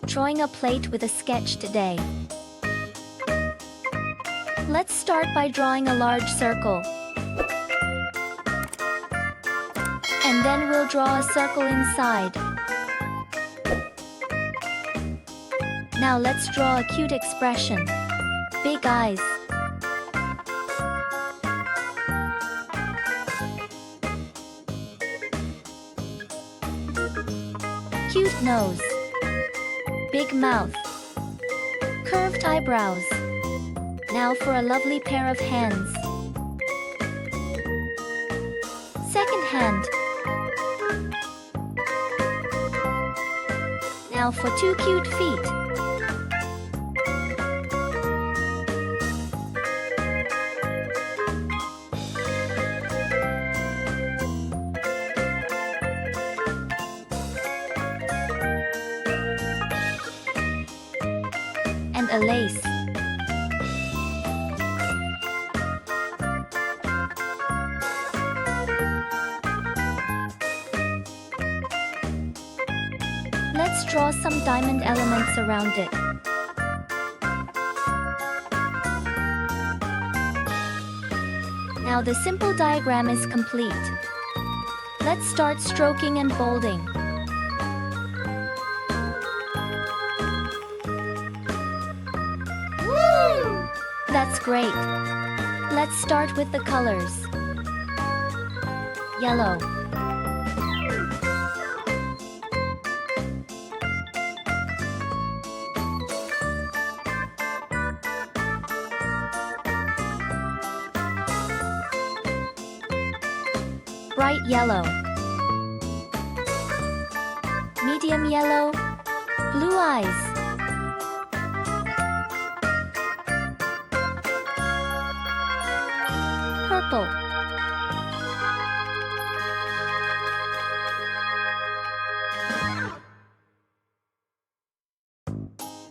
Drawing a plate with a sketch today. Let's start by drawing a large circle. And then we'll draw a circle inside. Now let's draw a cute expression. Big eyes. Cute nose. Big mouth. Curved eyebrows. Now for a lovely pair of hands. Second hand. Now for two cute feet. And a lace. Let's draw some diamond elements around it. Now the simple diagram is complete. Let's start stroking and bolding. Woo! That's great. Let's start with the colors. Yellow. Bright yellow. Medium yellow. Blue eyes. Purple.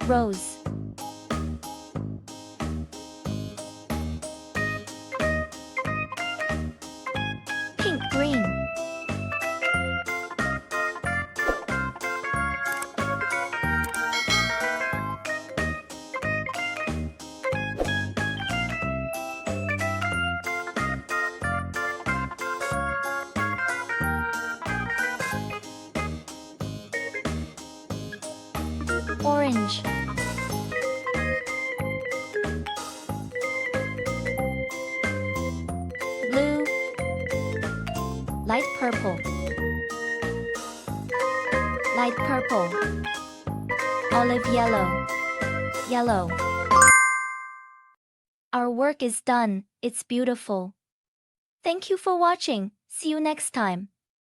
Rose. Pink green. Orange. Blue. Light purple. Light purple. Olive yellow. Yellow. Our work is done. It's beautiful. Thank you for watching. See you next time.